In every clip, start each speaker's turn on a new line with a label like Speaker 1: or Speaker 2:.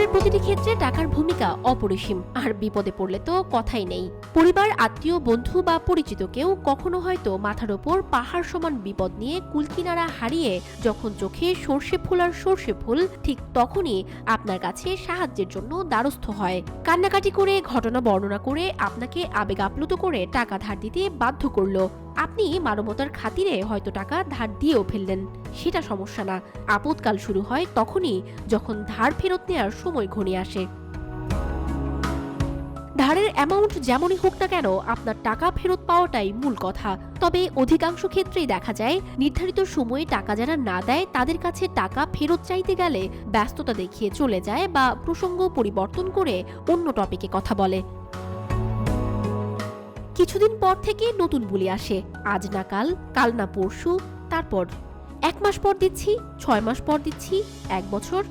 Speaker 1: সংসারের প্রতিটি ক্ষেত্রে টাকার ভূমিকা অপরিসীম, আর বিপদে পড়লে তো কথাই নেই। পরিবার, আত্মীয়, বন্ধু বা পরিচিত কেউ কখনো হয়তো মাথার ওপর পাহাড় সমান বিপদ নিয়ে কুলকিনারা হারিয়ে যখন চোখে সর্ষে ফুল আর সর্ষে ফুল, ঠিক তখনই আপনার কাছে সাহায্যের জন্য দ্বারস্থ হয়। কান্নাকাটি করে, ঘটনা বর্ণনা করে, আপনাকে আবেগ আপ্লুত করে টাকা ধার দিতে বাধ্য করলো। আপনি মানবতার খাতিরে হয়তো টাকা ধার দিয়েও ফেললেন, সেটা সমস্যা না। আপদকাল শুরু হয় তখনই, যখন ধার ফেরত নেওয়ার সময় ঘনিয়ে আসে। ধারের অ্যামাউন্ট যেমনই হোক না কেন, আপনার টাকা ফেরত পাওয়াটাই মূল কথা। তবে অধিকাংশ ক্ষেত্রেই দেখা যায়, নির্ধারিত সময়ে টাকা যারা না দেয় তাদের কাছে টাকা ফেরত চাইতে গেলে ব্যস্ততা দেখিয়ে চলে যায় বা প্রসঙ্গ পরিবর্তন করে অন্য টপিকে কথা বলে। কিছুদিন পর থেকে নতুন বুলি আসে, আজ না কাল, কাল না পরশু, তারপর 1 মাস পর দিচ্ছি, 6 মাস পর দিচ্ছি, 1 বছর, ...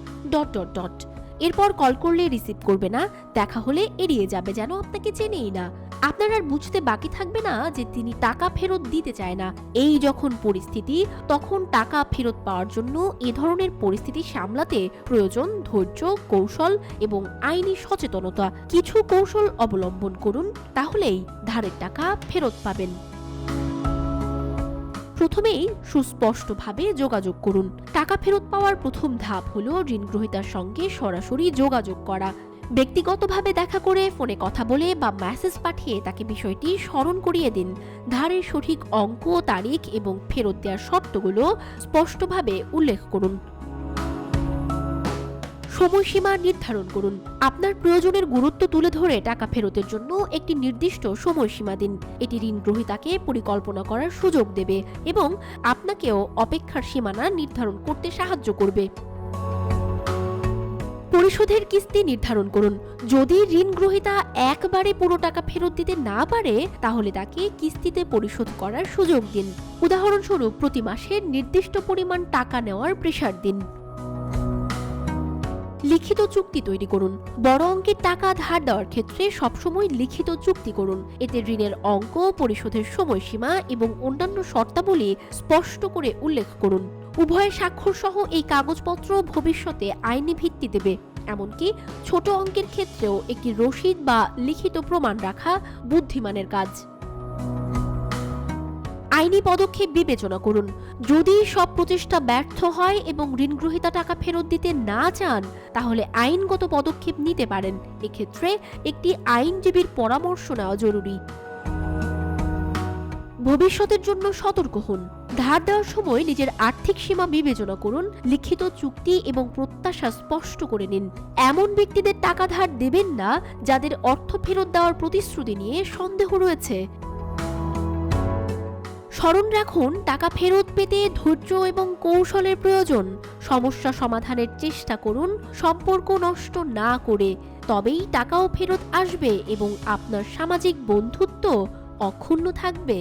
Speaker 1: এরপর কল করলে রিসিভ করবে না, দেখা হলে এড়িয়ে যাবে, যেন আপনাকে চেনেই না। আপনার আর বুঝতে বাকি থাকবে না যে তিনি টাকা ফেরত দিতে চায় না। এই যখন পরিস্থিতি, তখন টাকা ফেরত পাওয়ার জন্য এ ধরনের পরিস্থিতি সামলাতে প্রয়োজন ধৈর্য, কৌশল এবং আইনি সচেতনতা। কিছু কৌশল অবলম্বন করুন, তাহলেই ধারের টাকা ফেরত পাবেন। প্রথমেই সুস্পষ্টভাবে যোগাযোগ করুন। টাকা ফেরত পাওয়ার প্রথম ধাপ হলো ঋণগ্রহীতার সঙ্গে সরাসরি যোগাযোগ করা। ব্যক্তিগতভাবে দেখা করে, ফোনে কথা বলে বা মেসেজ পাঠিয়ে তাকে বিষয়টি স্মরণ করিয়ে দিন। ধারের সঠিক অঙ্ক, তারিখ এবং ফেরত দেওয়ার শর্তগুলো স্পষ্টভাবে উল্লেখ করুন। সময়সীমা নির্ধারণ করুন। আপনার প্রয়োজনের গুরুত্ব তুলে ধরে টাকা ফেরতের জন্য একটি নির্দিষ্ট সময়সীমা দিন। এটি ঋণগ্রহীতাকে পরিকল্পনা করার সুযোগ দেবে এবং আপনাকেও অপেক্ষার সীমানা নির্ধারণ করতে সাহায্য করবে। পরিশোধের কিস্তি নির্ধারণ করুন। যদি ঋণগ্রহীতা একবারে পুরো টাকা ফেরত দিতে না পারে, তাহলে তাকে কিস্তিতে পরিশোধ করার সুযোগ দিন। উদাহরণস্বরূপ, প্রতি মাসে নির্দিষ্ট পরিমাণ টাকা নেওয়ার প্রেসার দিন। লিখিত চুক্তি তৈরি করুন। বড় অঙ্কের টাকা ধার দেওয়ার ক্ষেত্রে সবসময় লিখিত চুক্তি করুন। এতে ঋণের অঙ্ক, পরিশোধের সময়সীমা এবং অন্যান্য শর্তাবলী স্পষ্ট করে উল্লেখ করুন। উভয়ের স্বাক্ষর সহ এই কাগজপত্র ভবিষ্যতে আইনি ভিত্তি দেবে। এমনকি ছোট অঙ্কের ক্ষেত্রেও একটি রসিদ বা লিখিত প্রমাণ রাখা বুদ্ধিমানের কাজ। আইনি পদক্ষেপ বিবেচনা করুন। যদি সব প্রচেষ্টা ব্যর্থ হয় এবং ঋণগ্রহীতা টাকা ফেরত দিতে না চান, তাহলে আইনগত পদক্ষেপ নিতে পারেন। এক্ষেত্রে একটি আইনজীবীর পরামর্শ নেওয়া জরুরি। ভবিষ্যতের জন্য সতর্ক হন। ধার দেওয়ার সময় নিজের আর্থিক সীমা বিবেচনা করুন। লিখিত চুক্তি এবং প্রত্যাশা স্পষ্ট করে নিন। এমন ব্যক্তিদের টাকা ধার দেবেন না যাদের অর্থ ফেরত দেওয়ার প্রতিশ্রুতি নিয়ে সন্দেহ রয়েছে। স্মরণ রাখুন, টাকা ফেরত পেতে ধৈর্য এবং কৌশলের প্রয়োজন। সমস্যা সমাধানের চেষ্টা করুন, সম্পর্ক নষ্ট না করে। তবেই টাকাও ফেরত আসবে এবং আপনার সামাজিক বন্ধুত্ব অক্ষুণ্ণ থাকবে।